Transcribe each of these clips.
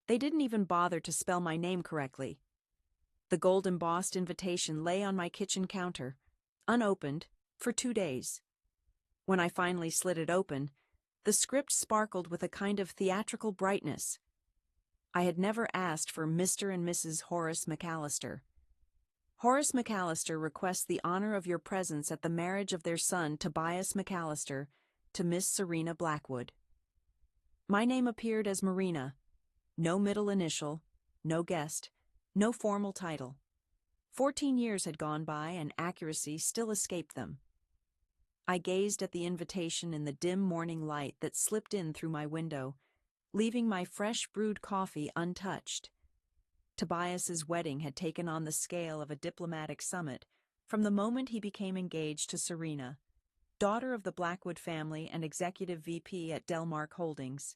They didn't even bother to spell my name correctly. The gold-embossed invitation lay on my kitchen counter, unopened, for 2 days. When I finally slid it open, the script sparkled with a kind of theatrical brightness. I had never asked for Mr. and Mrs. Horace McAllister. Horace McAllister requests the honor of your presence at the marriage of their son Tobias McAllister to Miss Serena Blackwood. My name appeared as Marina. No middle initial, no guest, no formal title. 14 years had gone by and accuracy still escaped them. I gazed at the invitation in the dim morning light that slipped in through my window, leaving my fresh brewed coffee untouched. Tobias's wedding had taken on the scale of a diplomatic summit from the moment he became engaged to Serena, daughter of the Blackwood family and executive VP at Delmark Holdings.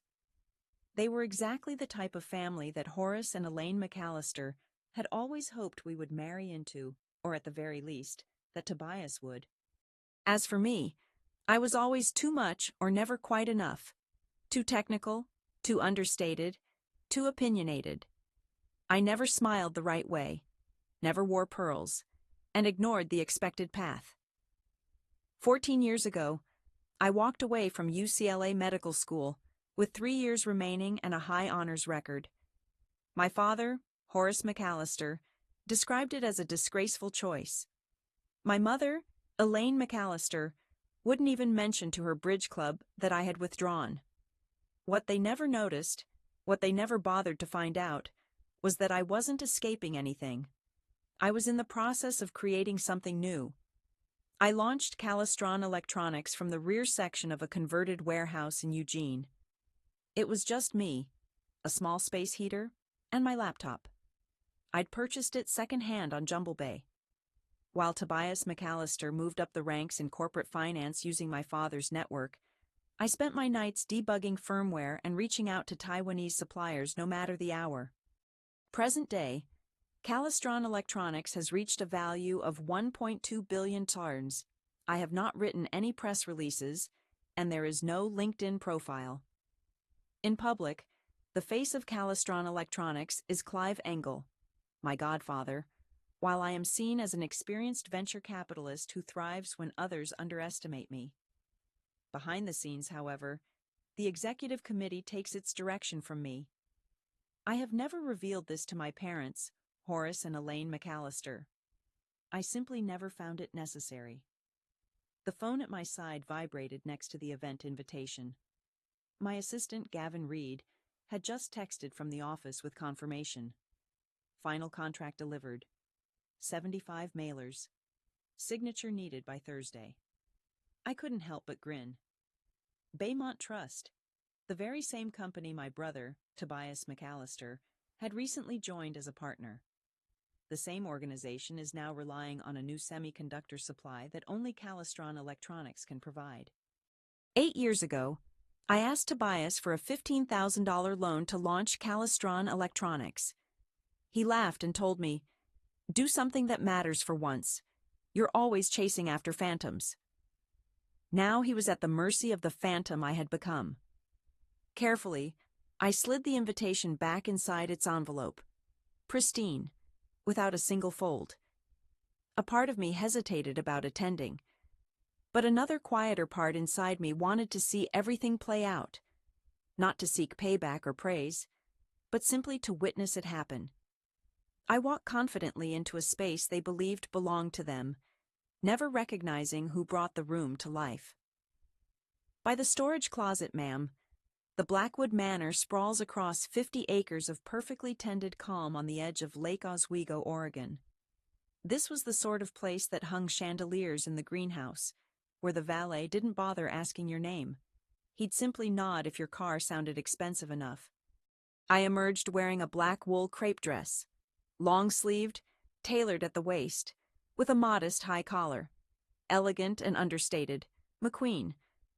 They were exactly the type of family that Horace and Elaine McAllister had always hoped we would marry into, or at the very least, that Tobias would. As for me, I was always too much or never quite enough. Too technical, too understated, too opinionated. I never smiled the right way, never wore pearls, and ignored the expected path. 14 years ago, I walked away from UCLA Medical School with 3 years remaining and a high honors record. My father, Horace McAllister, described it as a disgraceful choice. My mother, Elaine McAllister, wouldn't even mention to her bridge club that I had withdrawn. What they never noticed, what they never bothered to find out, was that I wasn't escaping anything. I was in the process of creating something new. I launched Calistron Electronics from the rear section of a converted warehouse in Eugene. It was just me, a small space heater, and my laptop. I'd purchased it secondhand on Jumble Bay. While Tobias McAllister moved up the ranks in corporate finance using my father's network, I spent my nights debugging firmware and reaching out to Taiwanese suppliers no matter the hour. Present day, Calistron Electronics has reached a value of 1.2 billion turns. I have not written any press releases, and there is no LinkedIn profile. In public, the face of Calistron Electronics is Clive Engel, my godfather, while I am seen as an experienced venture capitalist who thrives when others underestimate me. Behind the scenes, however, the executive committee takes its direction from me. I have never revealed this to my parents, Horace and Elaine McAllister. I simply never found it necessary. The phone at my side vibrated next to the event invitation. My assistant, Gavin Reed, had just texted from the office with confirmation. Final contract delivered. 75 mailers. Signature needed by Thursday. I couldn't help but grin. Baymont Trust, the very same company my brother, Tobias McAllister, had recently joined as a partner. The same organization is now relying on a new semiconductor supply that only Calistron Electronics can provide. 8 years ago, I asked Tobias for a $15,000 loan to launch Calistron Electronics. He laughed and told me, "Do something that matters for once. You're always chasing after phantoms." Now he was at the mercy of the phantom I had become. Carefully, I slid the invitation back inside its envelope. Pristine, without a single fold. A part of me hesitated about attending, but another quieter part inside me wanted to see everything play out, not to seek payback or praise, but simply to witness it happen. I walked confidently into a space they believed belonged to them, never recognizing who brought the room to life. By the storage closet, ma'am, the Blackwood Manor sprawls across 50 acres of perfectly tended calm on the edge of Lake Oswego, Oregon. This was the sort of place that hung chandeliers in the greenhouse, where the valet didn't bother asking your name. He'd simply nod if your car sounded expensive enough. I emerged wearing a black wool crepe dress, long-sleeved, tailored at the waist, with a modest high collar. Elegant and understated, McQueen,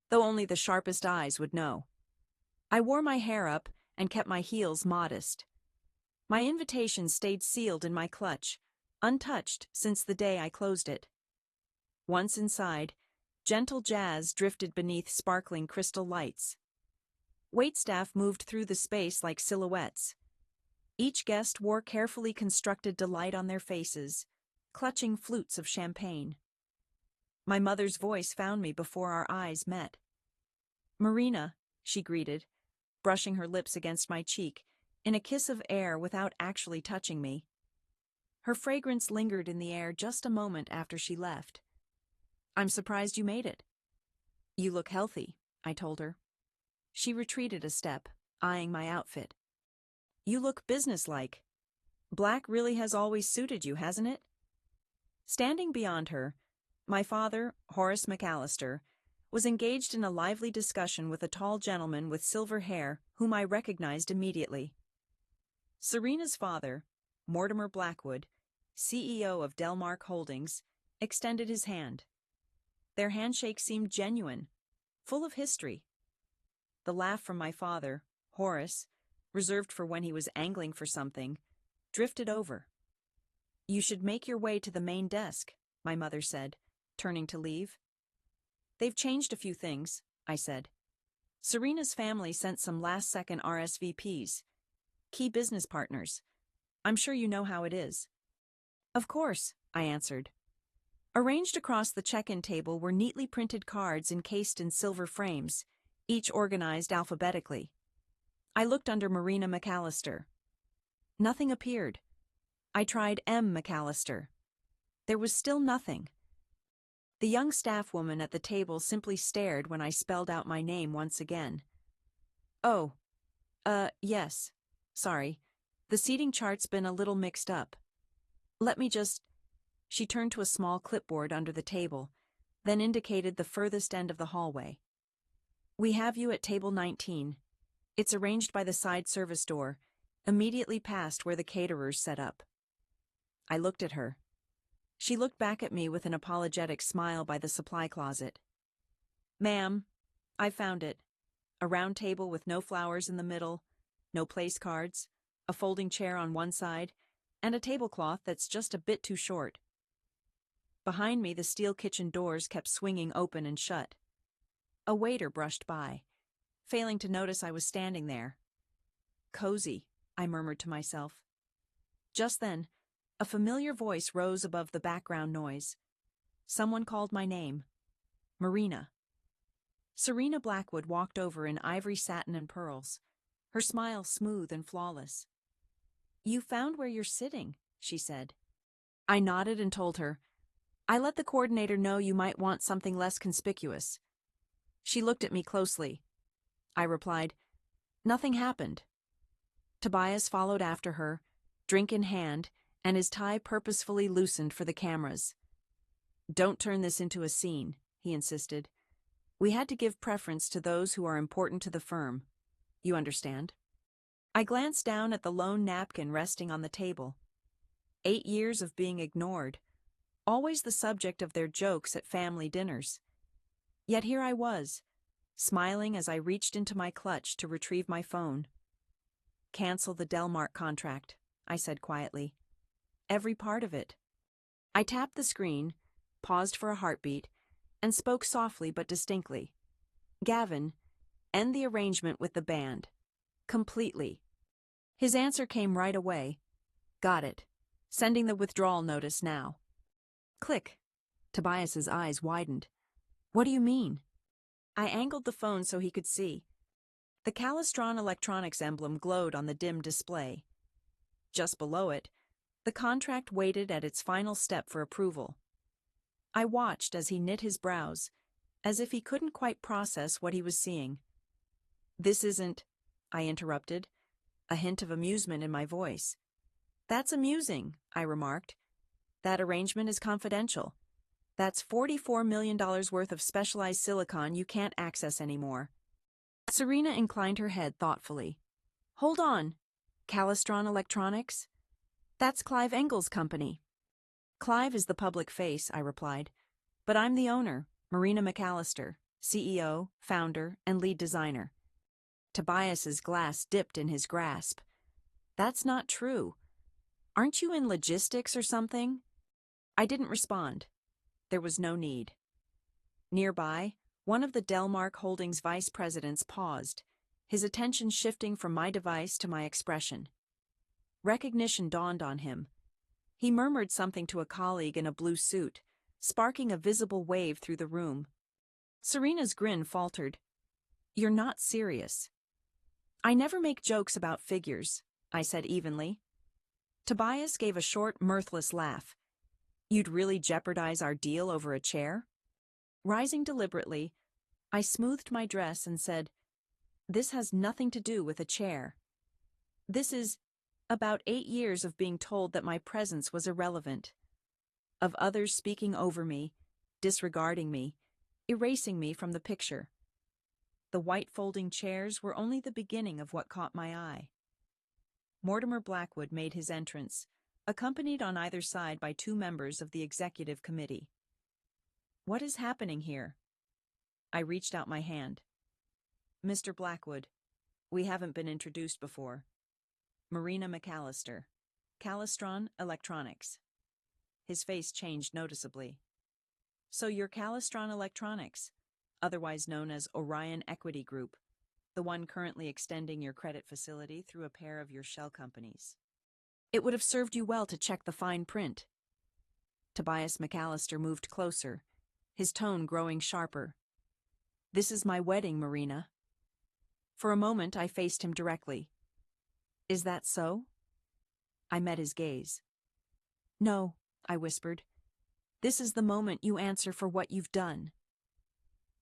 though only the sharpest eyes would know. I wore my hair up and kept my heels modest. My invitation stayed sealed in my clutch, untouched since the day I closed it. Once inside, gentle jazz drifted beneath sparkling crystal lights. Waitstaff moved through the space like silhouettes, Each guest wore carefully constructed delight on their faces, clutching flutes of champagne. My mother's voice found me before our eyes met. "Marina," she greeted, brushing her lips against my cheek, in a kiss of air without actually touching me. Her fragrance lingered in the air just a moment after she left. "I'm surprised you made it." "You look healthy," I told her. She retreated a step, eyeing my outfit. "You look businesslike. Black really has always suited you, hasn't it?" Standing beyond her, my father, Horace McAllister, was engaged in a lively discussion with a tall gentleman with silver hair whom I recognized immediately. Serena's father, Mortimer Blackwood, CEO of Delmark Holdings, extended his hand. Their handshake seemed genuine, full of history. The laugh from my father, Horace, reserved for when he was angling for something, drifted over. "You should make your way to the main desk," my mother said, turning to leave. "They've changed a few things," I said. "Serena's family sent some last-second RSVPs. Key business partners. I'm sure you know how it is." "Of course," I answered. Arranged across the check-in table were neatly printed cards encased in silver frames, each organized alphabetically. I looked under Marina McAllister. Nothing appeared. I tried M. McAllister. There was still nothing. The young staff woman at the table simply stared when I spelled out my name once again. "Oh, yes. Sorry. The seating chart's been a little mixed up. Let me just—" She turned to a small clipboard under the table, then indicated the furthest end of the hallway. "We have you at table 19. It's arranged by the side service door, immediately past where the caterers set up." I looked at her. She looked back at me with an apologetic smile by the supply closet. "Ma'am, I found it. A round table with no flowers in the middle, no place cards, a folding chair on one side, and a tablecloth that's just a bit too short." Behind me, the steel kitchen doors kept swinging open and shut. A waiter brushed by, failing to notice I was standing there. "Cozy," I murmured to myself. Just then, a familiar voice rose above the background noise. Someone called my name. "Marina." Serena Blackwood walked over in ivory satin and pearls, her smile smooth and flawless. "You found where you're sitting," she said. I nodded and told her, "I let the coordinator know you might want something less conspicuous." She looked at me closely. I replied, "Nothing happened." Tobias followed after her, drink in hand, and his tie purposefully loosened for the cameras. "Don't turn this into a scene," he insisted. "We had to give preference to those who are important to the firm. You understand?" I glanced down at the lone napkin resting on the table. 8 years of being ignored, always the subject of their jokes at family dinners. Yet here I was, smiling as I reached into my clutch to retrieve my phone. "Cancel the Delmark contract," I said quietly. "Every part of it." I tapped the screen, paused for a heartbeat, and spoke softly but distinctly. "Gavin, end the arrangement with the band. Completely." His answer came right away. "Got it. Sending the withdrawal notice now." Click. Tobias's eyes widened. "What do you mean?" I angled the phone so he could see. The Calistron Electronics emblem glowed on the dim display. Just below it, the contract waited at its final step for approval. I watched as he knit his brows, as if he couldn't quite process what he was seeing. "This isn't," I interrupted, a hint of amusement in my voice. "That's amusing," I remarked. "That arrangement is confidential. That's $44 million worth of specialized silicon you can't access anymore." Serena inclined her head thoughtfully. "Hold on. Calistron Electronics? That's Clive Engel's company." "Clive is the public face," I replied. "But I'm the owner, Marina McAllister, CEO, founder, and lead designer." Tobias's glass dipped in his grasp. "That's not true. Aren't you in logistics or something?" I didn't respond. There was no need. Nearby, one of the Delmark Holdings vice presidents paused, his attention shifting from my device to my expression. Recognition dawned on him. He murmured something to a colleague in a blue suit, sparking a visible wave through the room. Serena's grin faltered. "You're not serious." "I never make jokes about figures," I said evenly. Tobias gave a short, mirthless laugh. "You'd really jeopardize our deal over a chair?" Rising deliberately, I smoothed my dress and said, "This has nothing to do with a chair. This is about 8 years of being told that my presence was irrelevant, of others speaking over me, disregarding me, erasing me from the picture. The white folding chairs were only the beginning of what caught my eye." Mortimer Blackwood made his entrance, accompanied on either side by 2 members of the executive committee. "What is happening here?" I reached out my hand. "Mr. Blackwood, we haven't been introduced before. Marina McAllister, Calistron Electronics." His face changed noticeably. "So you're Calistron Electronics, otherwise known as Orion Equity Group, the one currently extending your credit facility through a pair of your shell companies. It would have served you well to check the fine print." Tobias McAllister moved closer, his tone growing sharper. "This is my wedding, Marina." For a moment I faced him directly. "Is that so?" I met his gaze. "No," I whispered. "This is the moment you answer for what you've done.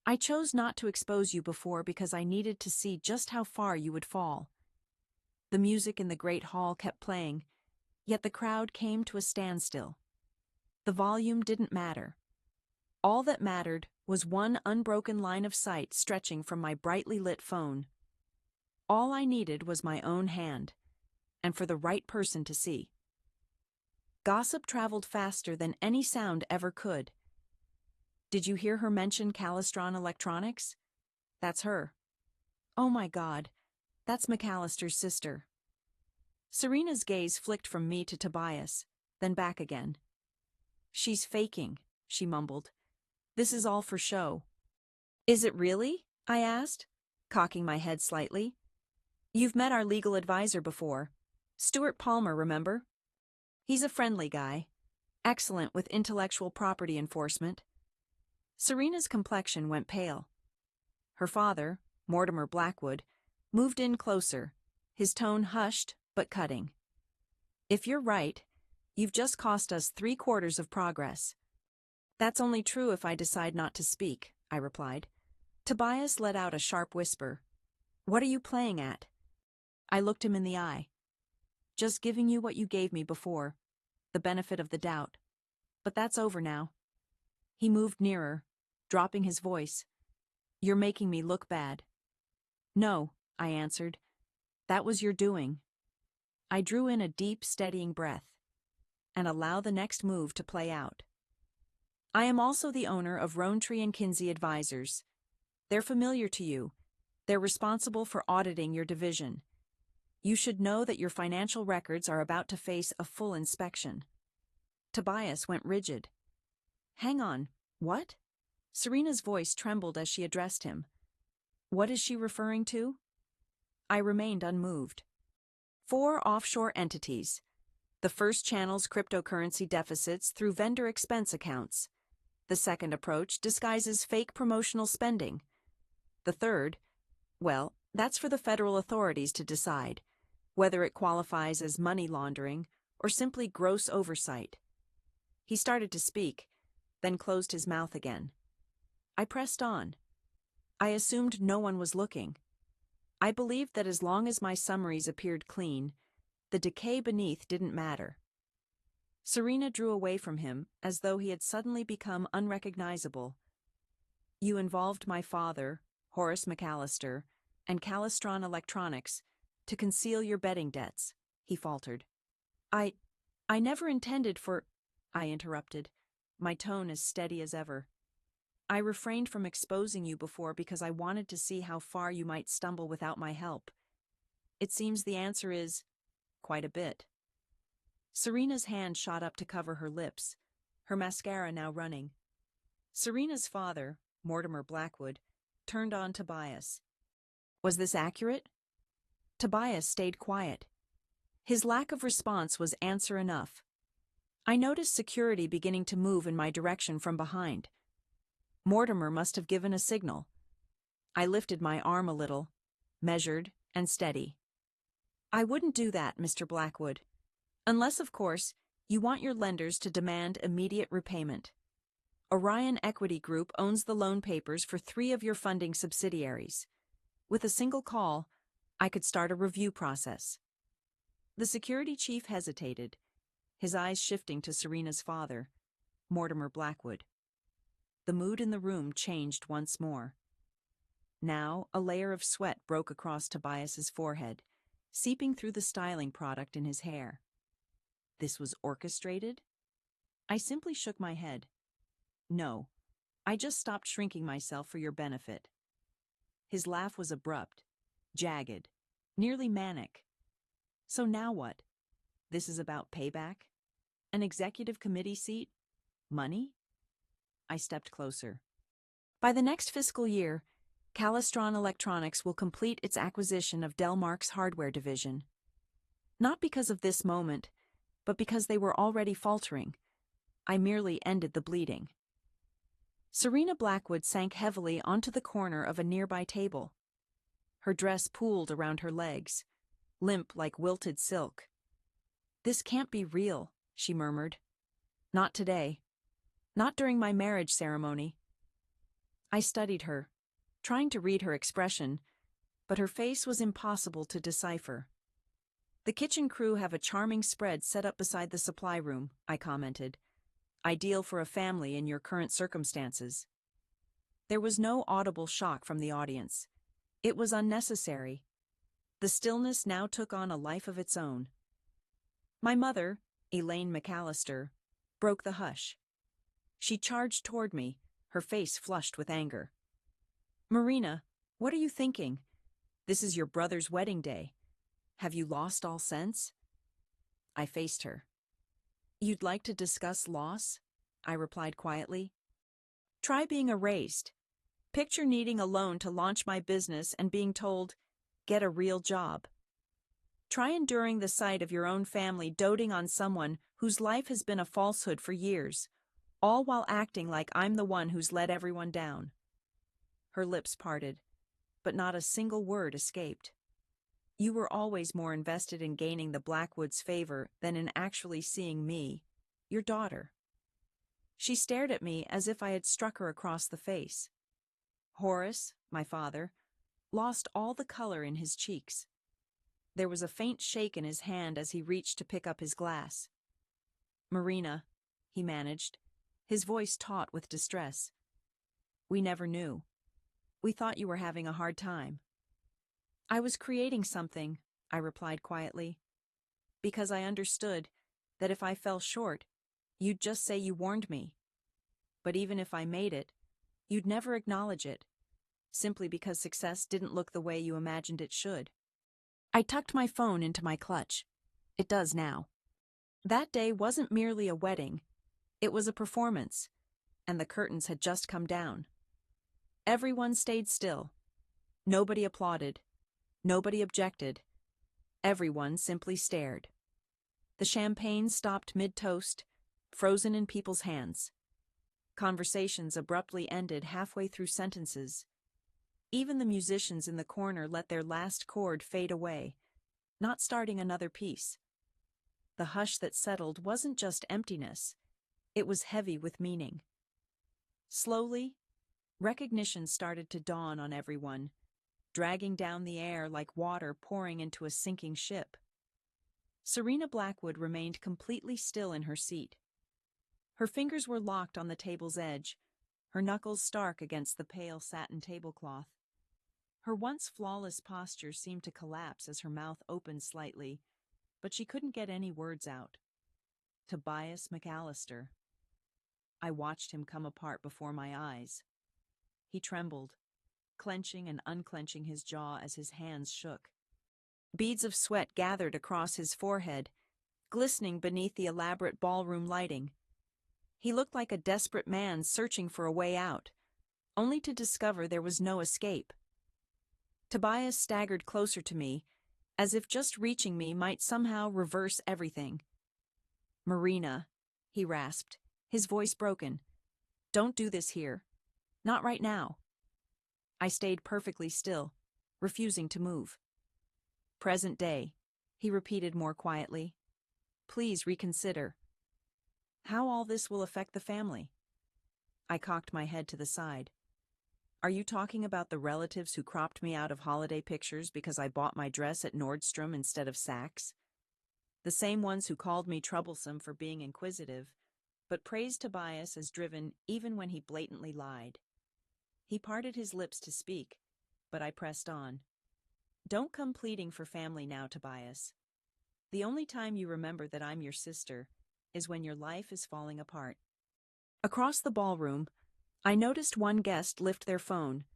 I chose not to expose you before because I needed to see just how far you would fall." The music in the great hall kept playing, yet the crowd came to a standstill. The volume didn't matter. All that mattered was one unbroken line of sight stretching from my brightly lit phone. All I needed was my own hand, and for the right person to see. Gossip traveled faster than any sound ever could. "Did you hear her mention Calistron Electronics? That's her." "Oh my God, that's McAllister's sister." Serena's gaze flicked from me to Tobias, then back again. "She's faking," she mumbled. "This is all for show." "Is it really?" I asked, cocking my head slightly. "You've met our legal advisor before. Stuart Palmer, remember? He's a friendly guy, excellent with intellectual property enforcement." Serena's complexion went pale. Her father, Mortimer Blackwood, moved in closer, his tone hushed but cutting. "If you're right, you've just cost us 3/4 of progress." "That's only true if I decide not to speak," I replied. Tobias let out a sharp whisper. "What are you playing at?" I looked him in the eye. "Just giving you what you gave me before, the benefit of the doubt. But that's over now." He moved nearer, dropping his voice. "You're making me look bad." "No," I answered. "That was your doing." I drew in a deep, steadying breath, and allowed the next move to play out. "I am also the owner of Rowntree and Kinsey Advisors. They're familiar to you. They're responsible for auditing your division. You should know that your financial records are about to face a full inspection." Tobias went rigid. "Hang on, what?" Serena's voice trembled as she addressed him. "What is she referring to?" I remained unmoved. 4 offshore entities. The first channels cryptocurrency deficits through vendor expense accounts. The second approach disguises fake promotional spending. The third, well, that's for the federal authorities to decide, whether it qualifies as money laundering or simply gross oversight. He started to speak, then closed his mouth again. I pressed on. I assumed no one was looking. I believed that as long as my summaries appeared clean, the decay beneath didn't matter. Serena drew away from him as though he had suddenly become unrecognizable. "You involved my father, Horace McAllister, and Calistron Electronics to conceal your betting debts," he faltered. I never intended for—" I interrupted, my tone as steady as ever. "I refrained from exposing you before because I wanted to see how far you might stumble without my help. It seems the answer is quite a bit." Serena's hand shot up to cover her lips, her mascara now running. Serena's father, Mortimer Blackwood, turned on Tobias. "Was this accurate?" Tobias stayed quiet. His lack of response was answer enough. I noticed security beginning to move in my direction from behind. Mortimer must have given a signal. I lifted my arm a little, measured and steady. I wouldn't do that, Mr. Blackwood. Unless, of course, you want your lenders to demand immediate repayment. Orion Equity Group owns the loan papers for 3 of your funding subsidiaries. With a single call, I could start a review process. The security chief hesitated, his eyes shifting to Serena's father, Mortimer Blackwood. The mood in the room changed once more. Now, a layer of sweat broke across Tobias's forehead, seeping through the styling product in his hair. This was orchestrated? I simply shook my head. No, I just stopped shrinking myself for your benefit. His laugh was abrupt, jagged, nearly manic. So now what? This is about payback? An executive committee seat? Money? I stepped closer. By the next fiscal year, Calistron Electronics will complete its acquisition of Delmark's hardware division. Not because of this moment, but because they were already faltering. I merely ended the bleeding. Serena Blackwood sank heavily onto the corner of a nearby table. Her dress pooled around her legs, limp like wilted silk. "This can't be real," she murmured. "Not today. Not during my marriage ceremony." I studied her, trying to read her expression, but her face was impossible to decipher. "The kitchen crew have a charming spread set up beside the supply room," I commented. "Ideal for a family in your current circumstances." There was no audible shock from the audience. It was unnecessary. The stillness now took on a life of its own. My mother, Elaine McAllister, broke the hush. She charged toward me, her face flushed with anger. "Marina, what are you thinking? This is your brother's wedding day. Have you lost all sense?" I faced her. "You'd like to discuss loss?" I replied quietly. "Try being erased. Picture needing a loan to launch my business and being told, 'Get a real job.' Try enduring the sight of your own family doting on someone whose life has been a falsehood for years, all while acting like I'm the one who's let everyone down." Her lips parted, but not a single word escaped. "You were always more invested in gaining the Blackwoods' favor than in actually seeing me, your daughter." She stared at me as if I had struck her across the face. Horace, my father, lost all the color in his cheeks. There was a faint shake in his hand as he reached to pick up his glass. "Marina," he managed, his voice taut with distress. "We never knew. We thought you were having a hard time." "I was creating something," I replied quietly, "because I understood that if I fell short, you'd just say you warned me. But even if I made it, you'd never acknowledge it, simply because success didn't look the way you imagined it should." I tucked my phone into my clutch. It does now. That day wasn't merely a wedding, it was a performance, and the curtains had just come down. Everyone stayed still. Nobody applauded. Nobody objected. Everyone simply stared. The champagne stopped mid-toast, frozen in people's hands. Conversations abruptly ended halfway through sentences. Even the musicians in the corner let their last chord fade away, not starting another piece. The hush that settled wasn't just emptiness, it was heavy with meaning. Slowly, recognition started to dawn on everyone, dragging down the air like water pouring into a sinking ship. Serena Blackwood remained completely still in her seat. Her fingers were locked on the table's edge, her knuckles stark against the pale satin tablecloth. Her once flawless posture seemed to collapse as her mouth opened slightly, but she couldn't get any words out. Tobias McAllister. I watched him come apart before my eyes. He trembled, clenching and unclenching his jaw as his hands shook. Beads of sweat gathered across his forehead, glistening beneath the elaborate ballroom lighting. He looked like a desperate man searching for a way out, only to discover there was no escape. Tobias staggered closer to me, as if just reaching me might somehow reverse everything. "Marina," he rasped, his voice broken. "Don't do this here. Not right now." I stayed perfectly still, refusing to move. "Present day," he repeated more quietly. "Please reconsider. How all this will affect the family." I cocked my head to the side. "Are you talking about the relatives who cropped me out of holiday pictures because I bought my dress at Nordstrom instead of Saks? The same ones who called me troublesome for being inquisitive, but praised Tobias as driven even when he blatantly lied?" He parted his lips to speak, but I pressed on. "Don't come pleading for family now, Tobias. The only time you remember that I'm your sister is when your life is falling apart." Across the ballroom, I noticed one guest lift their phone,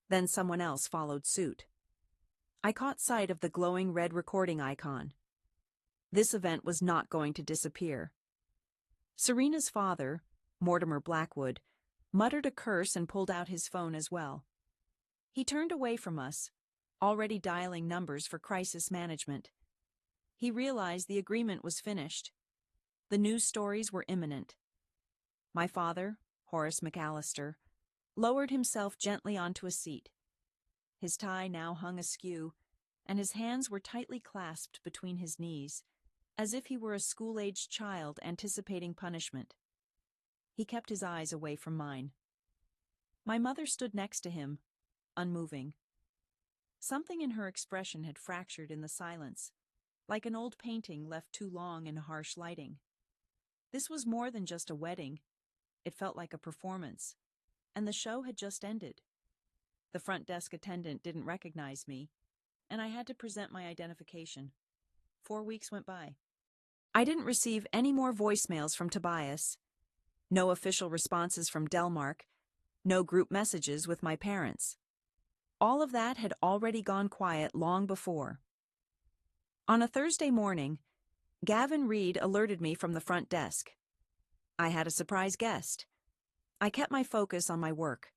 then someone else followed suit. I caught sight of the glowing red recording icon. This event was not going to disappear. Serena's father, Mortimer Blackwood, muttered a curse and pulled out his phone as well. He turned away from us, already dialing numbers for crisis management. He realized the agreement was finished. The news stories were imminent. My father, Horace McAllister, lowered himself gently onto a seat. His tie now hung askew, and his hands were tightly clasped between his knees, as if he were a school-aged child anticipating punishment. He kept his eyes away from mine. My mother stood next to him, unmoving. Something in her expression had fractured in the silence, like an old painting left too long in harsh lighting. This was more than just a wedding. It felt like a performance, and the show had just ended. The front desk attendant didn't recognize me, and I had to present my identification. 4 weeks went by. I didn't receive any more voicemails from Tobias, no official responses from Delmark, no group messages with my parents. All of that had already gone quiet long before. On a Thursday morning, Gavin Reed alerted me from the front desk. I had a surprise guest. I kept my focus on my work.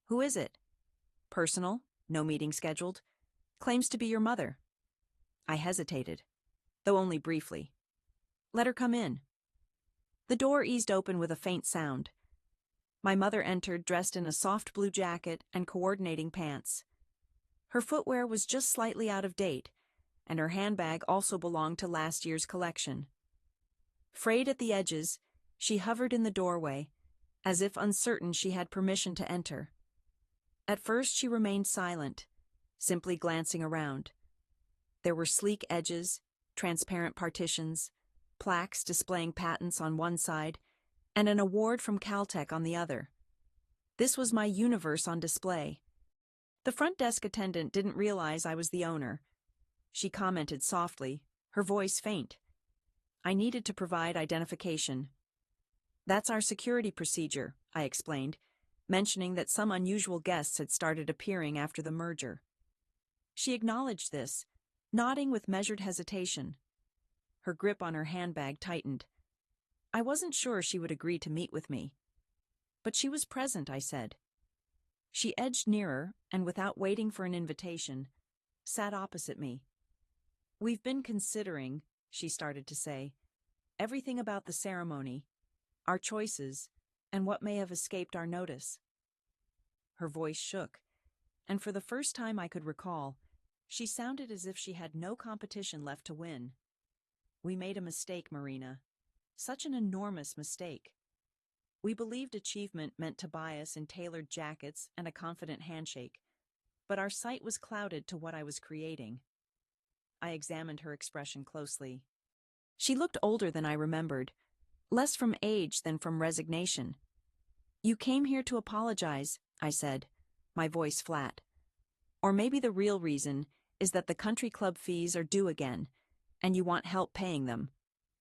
"Who is it?" "Personal, no meeting scheduled. Claims to be your mother." I hesitated, though only briefly. "Let her come in." The door eased open with a faint sound. My mother entered dressed in a soft blue jacket and coordinating pants. Her footwear was just slightly out of date, and her handbag also belonged to last year's collection. Frayed at the edges, she hovered in the doorway, as if uncertain she had permission to enter. At first she remained silent, simply glancing around. There were sleek edges, transparent partitions, plaques displaying patents on one side, and an award from Caltech on the other. This was my universe on display. The front desk attendant didn't realize I was the owner. She commented softly, her voice faint. I needed to provide identification. "That's our security procedure," I explained, mentioning that some unusual guests had started appearing after the merger. She acknowledged this, nodding with measured hesitation. Her grip on her handbag tightened. I wasn't sure she would agree to meet with me. But she was present, I said. She edged nearer, and without waiting for an invitation, sat opposite me. "We've been considering," she started to say, "everything about the ceremony, our choices, and what may have escaped our notice." Her voice shook, and for the first time I could recall, she sounded as if she had no competition left to win. "We made a mistake, Marina. Such an enormous mistake. We believed achievement meant Tobias in tailored jackets and a confident handshake, but our sight was clouded to what I was creating." I examined her expression closely. She looked older than I remembered, less from age than from resignation. "You came here to apologize," I said, my voice flat. "Or maybe the real reason is that the country club fees are due again, and you want help paying them,"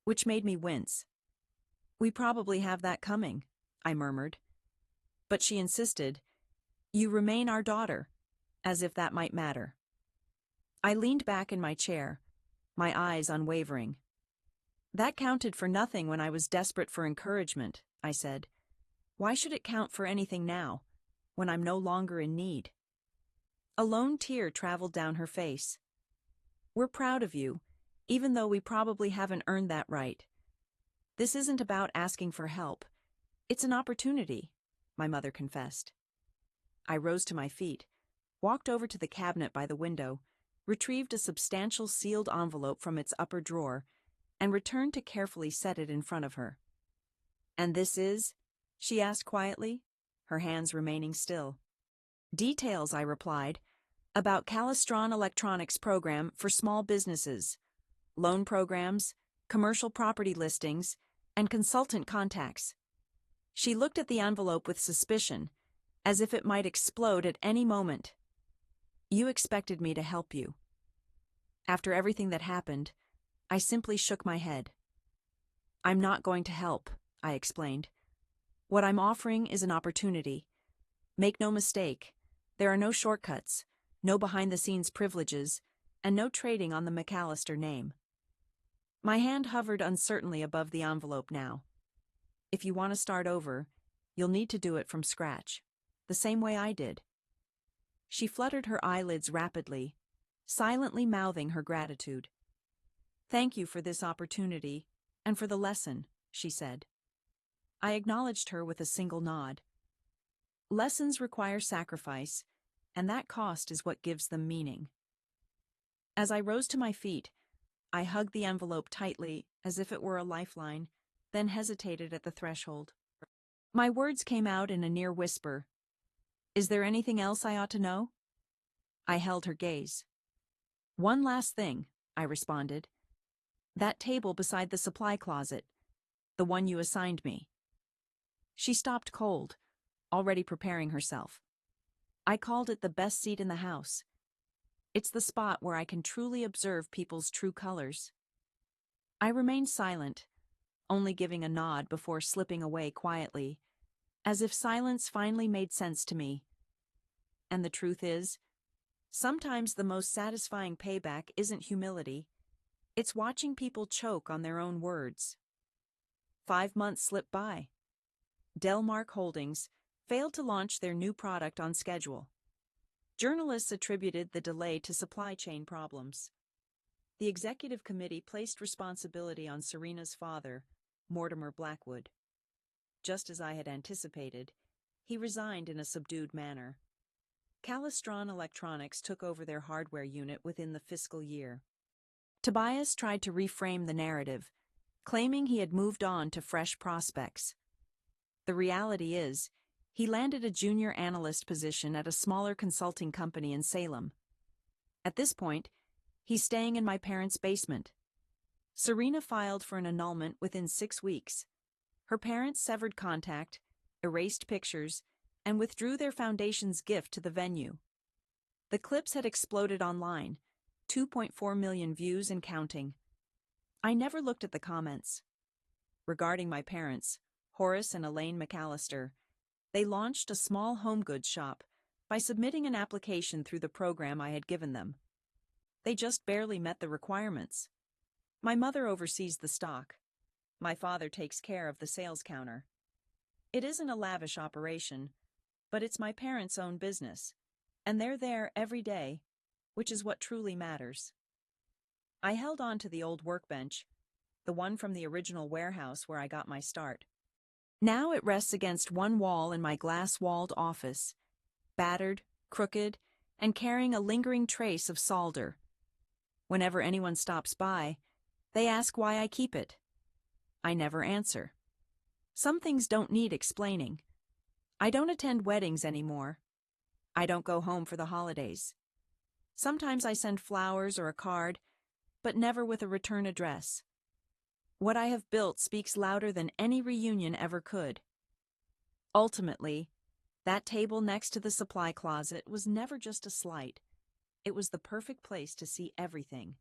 which made me wince. "We probably have that coming," I murmured. But she insisted, "You remain our daughter," as if that might matter. I leaned back in my chair, my eyes unwavering. "That counted for nothing when I was desperate for encouragement," I said. "Why should it count for anything now, when I'm no longer in need?" A lone tear traveled down her face. We're proud of you, even though we probably haven't earned that right. This isn't about asking for help. It's an opportunity, my mother confessed. I rose to my feet, walked over to the cabinet by the window, retrieved a substantial sealed envelope from its upper drawer, and returned to carefully set it in front of her. "And this is?" she asked quietly, her hands remaining still. "Details," I replied, "about Calistron Electronics program for small businesses, loan programs, commercial property listings, and consultant contacts." She looked at the envelope with suspicion, as if it might explode at any moment. "You expected me to help you." After everything that happened, I simply shook my head. "I'm not going to help," I explained. "What I'm offering is an opportunity. Make no mistake, there are no shortcuts, no behind-the-scenes privileges, and no trading on the McAllister name." My hand hovered uncertainly above the envelope now. "If you want to start over, you'll need to do it from scratch, the same way I did." She fluttered her eyelids rapidly, silently mouthing her gratitude. "Thank you for this opportunity, and for the lesson," she said. I acknowledged her with a single nod. Lessons require sacrifice, and that cost is what gives them meaning. As I rose to my feet, I hugged the envelope tightly, as if it were a lifeline, then hesitated at the threshold. My words came out in a near whisper. "Is there anything else I ought to know?" I held her gaze. "One last thing," I responded. "That table beside the supply closet, the one you assigned me." She stopped cold, already preparing herself. "I called it the best seat in the house. It's the spot where I can truly observe people's true colors." I remained silent, only giving a nod before slipping away quietly, as if silence finally made sense to me. And the truth is, sometimes the most satisfying payback isn't humility, it's watching people choke on their own words. 5 months slipped by. Delmark Holdings failed to launch their new product on schedule. Journalists attributed the delay to supply chain problems. The executive committee placed responsibility on Serena's father, Mortimer Blackwood. Just as I had anticipated, he resigned in a subdued manner. Calistron Electronics took over their hardware unit within the fiscal year. Tobias tried to reframe the narrative, claiming he had moved on to fresh prospects. The reality is, he landed a junior analyst position at a smaller consulting company in Salem. At this point, he's staying in my parents' basement. Serena filed for an annulment within 6 weeks. Her parents severed contact, erased pictures, and withdrew their foundation's gift to the venue. The clips had exploded online, 2.4 million views and counting. I never looked at the comments. Regarding my parents, Horace and Elaine McAllister, they launched a small home goods shop by submitting an application through the program I had given them. They just barely met the requirements. My mother oversees the stock. My father takes care of the sales counter. It isn't a lavish operation, but it's my parents' own business, and they're there every day, which is what truly matters. I held on to the old workbench, the one from the original warehouse where I got my start. Now it rests against one wall in my glass-walled office, battered, crooked, and carrying a lingering trace of solder. Whenever anyone stops by, they ask why I keep it. I never answer. Some things don't need explaining. I don't attend weddings anymore. I don't go home for the holidays. Sometimes I send flowers or a card, but never with a return address. What I have built speaks louder than any reunion ever could. Ultimately, that table next to the supply closet was never just a slight. It was the perfect place to see everything.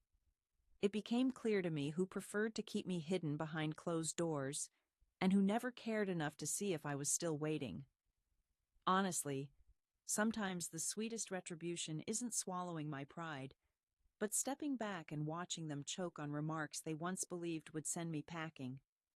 It became clear to me who preferred to keep me hidden behind closed doors, and who never cared enough to see if I was still waiting. Honestly, sometimes the sweetest retribution isn't swallowing my pride, but stepping back and watching them choke on remarks they once believed would send me packing.